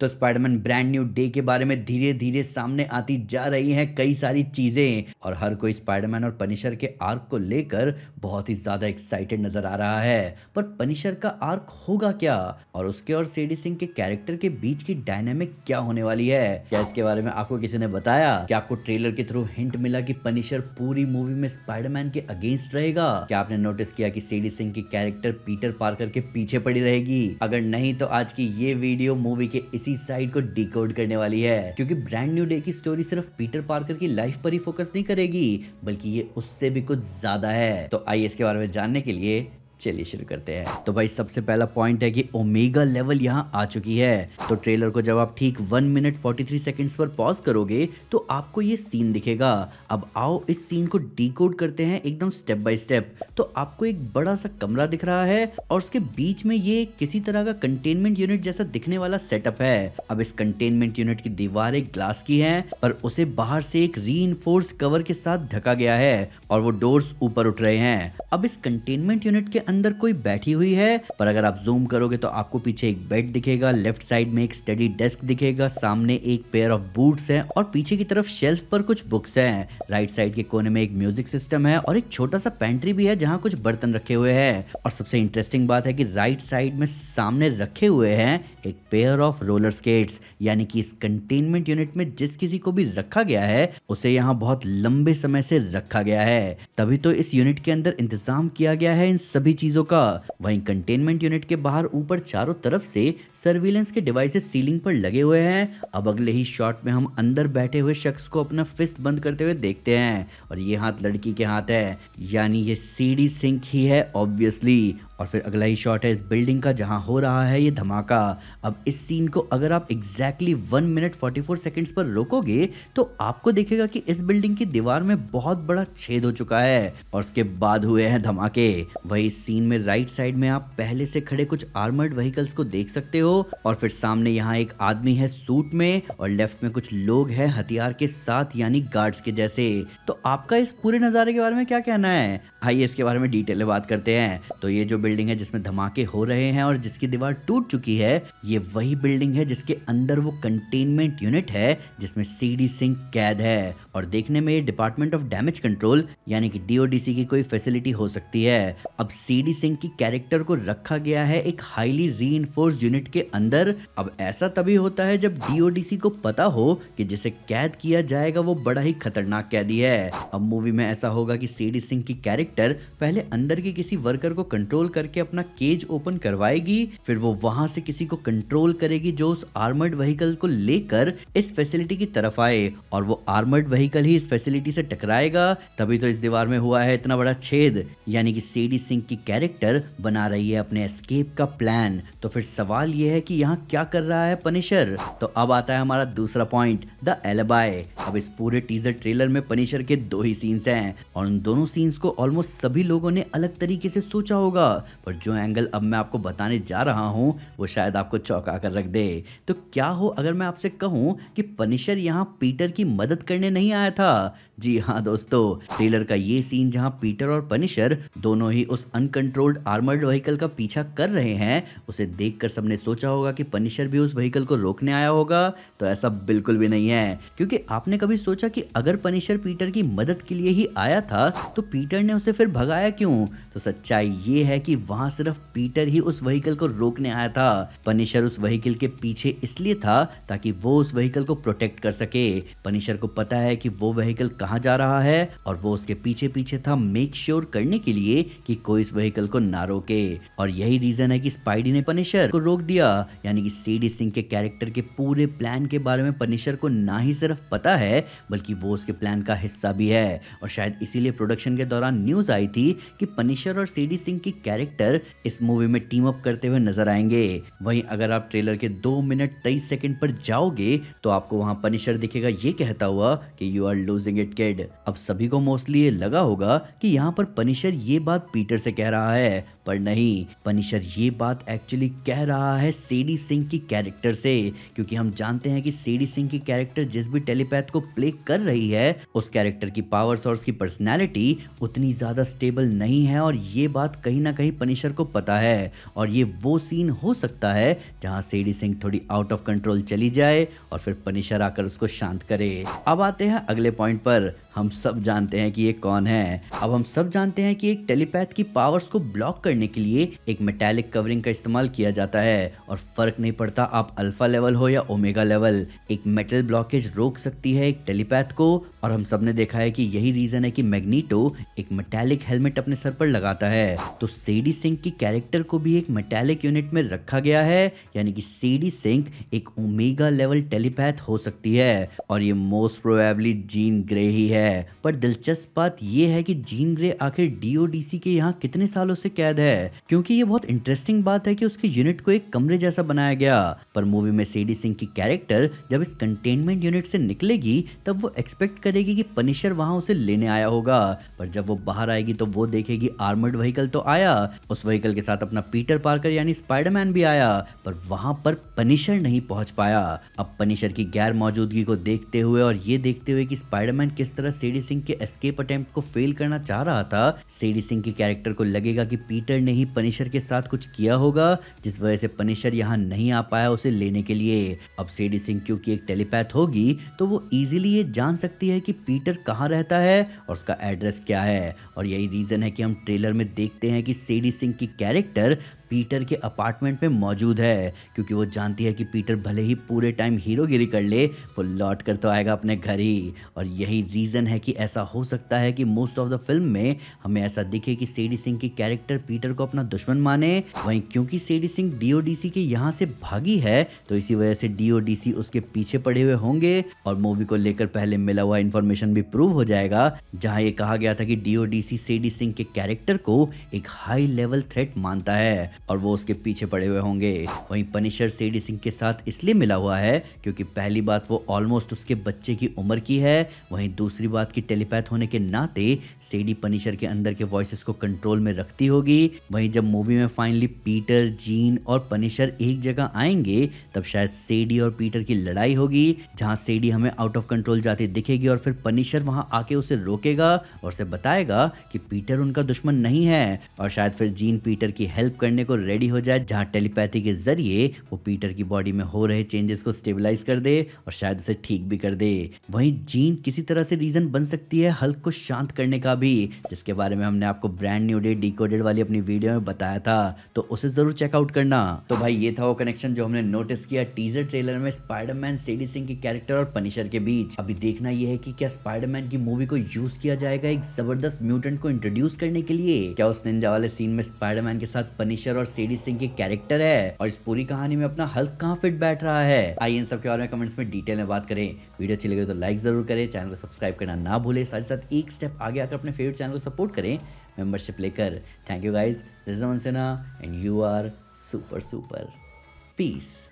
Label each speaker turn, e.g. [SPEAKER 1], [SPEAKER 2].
[SPEAKER 1] तो Spiderman brand new day के बारे में धीरे धीरे सामने आती जा रही हैं कई सारी चीजें, और हर कोई स्पाइडरमैन और पनिशर के आर्क को लेकर बहुत ही ज्यादा एक्साइटेड नजर आ रहा है। पर पनिशर का आर्क होगा क्या, और उसके और सेडी सिंह के कैरेक्टर के बीच की डायनामिक क्या होने वाली है? क्या इसके बारे में आपको किसी ने बताया? क्या आपको ट्रेलर के थ्रू हिंट मिला कि पनिशर पूरी मूवी में स्पाइडरमैन के अगेंस्ट रहेगा? क्या आपने नोटिस किया कि सेडी सिंह की कैरेक्टर पीटर पार्कर के पीछे पड़ी रहेगी? अगर नहीं तो आज की ये वीडियो मूवी के इसी साइड को डिकोड करने वाली है, क्योंकि ब्रांड न्यू डे की स्टोरी सिर्फ पीटर पार्कर की लाइफ पर ही फोकस नहीं करेगी, बल्कि ये उससे भी कुछ ज्यादा है। तो आइए इसके बारे में जानने के लिए चलिए शुरू करते हैं। तो भाई सबसे पहला पॉइंट है कि ओमेगा लेवल यहाँ आ चुकी है। तो ट्रेलर को जब आप ठीक 1 मिनट 43 सेकंड्स पर पॉज करोगे तो आपको ये सीन दिखेगा। अब आओ इस सीन को डिकोड करते हैं एकदम स्टेप बाय स्टेप। तो आपको एक बड़ा सा कमरा दिख रहा है और उसके बीच में ये किसी तरह का कंटेनमेंट यूनिट जैसा दिखने वाला सेटअप है। अब इस कंटेनमेंट यूनिट की दीवारें ग्लास की हैं, पर उसे बाहर से एक रीइंफोर्स्ड कवर के साथ ढका गया है और वो डोर्स ऊपर उठ रहे हैं। अब इस कंटेनमेंट यूनिट के अंदर कोई बैठी हुई है, पर अगर आप जूम करोगे तो आपको पीछे एक बेड दिखेगा, लेफ्ट साइड में एक स्टडी डेस्क दिखेगा, सामने एक पेयर ऑफ बूट्स हैं और पीछे की तरफ शेल्फ पर कुछ बुक्स हैं। राइट साइड के कोने में एक म्यूजिक सिस्टम है और एक छोटा सा पेंट्री भी है जहां कुछ बर्तन रखे हुए हैं। और सबसे इंटरेस्टिंग बात है कि राइट साइड में सामने रखे हुए हैं एक पेयर ऑफ रोलर स्केट्स, यानी कि इस कंटेनमेंट यूनिट में जिस किसी को भी रखा गया है उसे यहाँ बहुत लंबे समय से रखा गया है, तभी तो इस यूनिट के अंदर इंतजाम किया गया है इन सभी चीजों का। वहीं कंटेनमेंट यूनिट के बाहर ऊपर चारों तरफ से सर्विलेंस के डिवाइसेस सीलिंग पर लगे हुए हैं। अब अगले ही शॉट में हम अंदर बैठे हुए शख्स को अपना फिस्ट बंद करते हुए देखते हैं और ये हाथ लड़की के हाथ है, यानी ये सीडी सिंक ही है ऑब्वियसली। और फिर अगला ही शॉट है इस बिल्डिंग का जहां हो रहा है ये धमाका। अब इस सीन को अगर आप एग्जैक्टली 1 मिनट 44 सेकंड्स पर रोकोगे तो आपको देखेगा कि इस बिल्डिंग की दीवार में बहुत बड़ा छेद हो चुका है और उसके बाद हुए हैं धमाके। वही सीन में राइट साइड में आप पहले से खड़े कुछ आर्मर्ड व्हीकल्स को देख सकते हो और फिर सामने यहाँ एक आदमी है सूट में और लेफ्ट में कुछ लोग हैं हथियार के साथ, यानी गार्ड्स के जैसे। तो आपका इस पूरे नज़ारे के बारे में क्या कहना है? आइए इसके बारे में डिटेल में बात करते हैं। तो ये जो बिल्डिंग है जिसमें धमाके हो रहे हैं और जिसकी दीवार टूट चुकी है, ये वही बिल्डिंग है जिसके अंदर वो कंटेनमेंट यूनिट है जिसमें सीडी सिंह कैद है। और देखने में ये डिपार्टमेंट ऑफ डैमेज कंट्रोल यानी कि डीओडीसी की कोई फैसिलिटी हो सकती है। अब सीडी सिंह की कैरेक्टर को रखा गया है एक हाईली रीइंफोर्स्ड यूनिट के अंदर। अब ऐसा तभी होता है जब डीओडीसी को पता हो कि जिसे कैद किया जाएगा वो बड़ा ही खतरनाक कैदी है। अब मूवी में ऐसा होगा कि सीडी सिंह की कैरेक्टर पहले अंदर के किसी वर्कर को कंट्रोल करके अपना केज ओपन करवाएगी, फिर वो वहां से किसी को कंट्रोल करेगी जो उस आर्मर्ड व्हीकल को लेकर इस फैसिलिटी की तरफ आए और वो आर्मर्ड व्हीकल ही इस फैसिलिटी से टकराएगा। तभी तो इस दीवार में हुआ है इतना बड़ा छेद, यानी कि सीडी सिंह की कैरेक्टर बना रही है अपने एस्केप का प्लान। तो फिर सवाल ये है कि यहाँ क्या कर रहा है पनिशर? तो अब आता है हमारा दूसरा पॉइंट, द एलिबाई। अब इस पूरे टीजर ट्रेलर में पनिशर के 2 ही सीन्स हैं और उन दोनों सीन्स को ऑलमोस्ट सभी लोगों ने अलग तरीके से सोचा होगा, पर जो एंगल अब मैं आपको बताने जा रहा हूं वो शायद आपको चौंका कर रख दे। तो क्या हो अगर मैं आपसे कहूं कि पनिशर यहां पीटर की मदद करने नहीं आया था? जी हाँ दोस्तों, ट्रेलर का ये सीन जहां पीटर और पनिशर दोनों ही उस अनकंट्रोल्ड आर्मर्ड व्हीकल का पीछा कर रहे हैं, उसे देखकर सबने सोचा होगा कि पनिशर भी उस व्हीकल को रोकने आया होगा। तो ऐसा बिल्कुल भी नहीं है, क्योंकि आपने कभी सोचा कि अगर पनिशर पीटर की मदद के लिए ही आया था तो पीटर ने उसे फिर भगाया क्यों? तो सच्चाई ये है कि वहां सिर्फ पीटर ही उस व्हीकल को रोकने आया था। पनिशर उस व्हीकल के पीछे इसलिए था ताकि वो उस व्हीकल को प्रोटेक्ट कर सके। पनिशर को पता है कि वो व्हीकल कहाँ जा रहा है और वो उसके पीछे पीछे था मेक श्योर करने के लिए कि कोई इस व्हीकल को ना रोके। और यही रीजन है कि स्पाइडी ने पनिशर को रोक दिया, यानी कि सीडी सिंह के कैरेक्टर के पूरे प्लान के बारे में पनिशर को ना ही सिर्फ पता है बल्कि वो उसके प्लान का हिस्सा भी है। और शायद इसीलिए प्रोडक्शन के दौरान न्यूज आई थी कि पनिशर और सीडी सिंह की कैरेक्टर इस मूवी में टीम अप करते हुए नजर आएंगे। वहीं अगर आप ट्रेलर के 2 मिनट 23 सेकंड पर जाओगे तो आपको वहां पनिशर दिखेगा ये कहता हुआ कि you are losing it kid. अब सभी को मोस्टली ये लगा होगा कि यहाँ पर पनिशर ये बात पीटर से कह रहा है, पर नहीं, पनिशर ये बात एक्चुअली कह रहा है सेडी सिंह की कैरेक्टर से, क्योंकि हम जानते हैं कि सेडी सिंह की कैरेक्टर जिस भी टेलीपैथ को प्ले कर रही है उस कैरेक्टर की पावर्स और उसकी पर्सनैलिटी उतनी ज़्यादा स्टेबल नहीं है, और ये बात कहीं ना कहीं पनिशर को पता है। और ये वो सीन हो सकता है जहां सेडी सिंह थोड़ी आउट ऑफ कंट्रोल चली जाए और फिर पनिशर आकर उसको शांत करे। अब आते हैं अगले पॉइंट पर। हम सब जानते हैं कि ये कौन है। अब हम सब जानते हैं कि एक टेलीपैथ की पावर्स को ब्लॉक करने के लिए एक मेटालिक कवरिंग का इस्तेमाल किया जाता है, और फर्क नहीं पड़ता आप अल्फा लेवल हो या ओमेगा लेवल, एक मेटल ब्लॉकेज रोक सकती है एक टेलीपैथ को। और हम सब ने देखा है कि यही रीजन है कि मैग्नीटो एक मेटालिक हेलमेट अपने सर पर लगाता है। तो सेडी सिंह की कैरेक्टर को भी एक मेटालिक यूनिट में रखा गया है, यानी कि सेडी सिंह एक ओमेगा लेवल टेलीपैथ हो सकती है, और ये मोस्ट प्रोबेबली जीन ग्रे ही है। पर दिलचस्प बात यह है कि जीन ग्रे आखिर डीओडीसी के यहाँ कितने सालों से कैद है, क्योंकि ये बहुत इंटरेस्टिंग बात है कि उसके यूनिट को एक कमरे जैसा बनाया गया। पर मूवी में सेडी सिंह की कैरेक्टर जब इस कंटेनमेंट यूनिट से निकलेगी तब वो एक्सपेक्ट करेगी कि पनिशर वहां उसे लेने आया होगा, पर जब वो बाहर आएगी तो वो देखेगी आर्मर्ड व्हीकल तो आया, उस व्हीकल के साथ अपना पीटर पार्कर यानी स्पाइडरमैन भी आया, पर वहां पर पनिशर नहीं पहुंच पाया। अब पनिशर की गैर मौजूदगी को देखते हुए और ये देखते हुए कि स्पाइडरमैन किस तरह सेडी सिंह के एस्केप अटेम्प्ट को फेल करना चाह रहा था, सेडी सिंह की कैरेक्टर को लगेगा कि पीटर ने ही पनिशर के साथ कुछ किया होगा, जिस वजह से पनिशर यहाँ नहीं आ पाया उसे लेने के लिए। अब सेडी सिंह क्योंकि एक टेलीपैथ होगी तो वो इजीली ये जान सकती है कि पीटर कहाँ रहता है और उसका एड्रेस क्या है, और यही रीजन है कि हम ट्रेलर में देखते हैं कि सेडी सिंह की कैरेक्टर पीटर के अपार्टमेंट में मौजूद है, क्योंकि वो जानती है कि पीटर भले ही पूरे टाइम हीरोगिरी कर ले, वो लौट कर तो आएगा अपने घर ही। और यही रीज़न है कि ऐसा हो सकता है कि मोस्ट ऑफ द फिल्म में हमें ऐसा दिखे कि सेडी सिंह की कैरेक्टर पीटर को अपना दुश्मन माने। वहीं क्योंकि सेडी सिंह डीओडीसी के यहाँ से भागी है तो इसी वजह से डीओडीसी उसके पीछे पड़े हुए होंगे, और मूवी को लेकर पहले मिला हुआ इन्फॉर्मेशन भी प्रूव हो जाएगा, जहाँ ये कहा गया था कि डीओडीसी सेडी सिंह के कैरेक्टर को एक हाई लेवल थ्रेट मानता है और वो उसके पीछे पड़े हुए होंगे। वहीं पनिशर सेडी सिंह के साथ इसलिए मिला हुआ है क्योंकि पहली बात वो ऑलमोस्ट उसके बच्चे की उम्र की है, वहीं दूसरी बात की टेलीपैथ होने के नाते सेडी पनिशर के अंदर के वॉइसेस को कंट्रोल में रखती होगी। वहीं जब मूवी में फाइनली पीटर, जीन और पनिशर एक जगह आएंगे तब शायद सेडी और पीटर की लड़ाई होगी, जहां सेडी हमें आउट ऑफ कंट्रोल जाती दिखेगी और फिर पनिशर वहां आके उसे रोकेगा और उसे बताएगा कि पीटर उनका दुश्मन नहीं है, और शायद फिर जीन पीटर की हेल्प करने को रेडी हो जाए, जहां टेलीपैथी के जरिए वो पीटर की बॉडी में हो रहे चेंजेस को स्टेबलाइज कर दे और शायद उसे ठीक भी कर दे। वहीं जीन किसी तरह से रीजन बन सकती है हल्क को शांत करने का भी, जिसके बारे में हमने आपको ब्रांड न्यू डे डिकोडेड वाली अपनी वीडियो में बताया था, तो उसे जरूर चेकआउट करना। तो भाई ये था वो कनेक्शन जो हमने नोटिस किया टीजर ट्रेलर में स्पाइडरमैन, सेडी सिंह की कैरेक्टर और पनिशर के बीच। अभी देखना यह है कि क्या स्पाइडरमैन की मूवी को यूज किया जाएगा एक जबरदस्त म्यूटेंट को इंट्रोड्यूस करने के लिए, क्या उस निंजा वाले सीन में स्पाइडरमैन के साथ पनिशर और सेडी सिंह के कैरेक्टर है, और इस पूरी कहानी में अपना हल्क कहाँ फिट बैठ रहा है। आइए इन सब के बारे में कमेंट्स में डिटेल में बात करें। वीडियो अच्छी लगे तो लाइक जरूर करें, चैनल को सब्सक्राइब करना ना भूले, साथ ही साथ एक स्टेप आगे आकर अपने फेवरेट चैनल को सपोर्ट करें मेंबरशिप लेकर। Thank you guys, this is Aman Sinha and you are super super. Piece.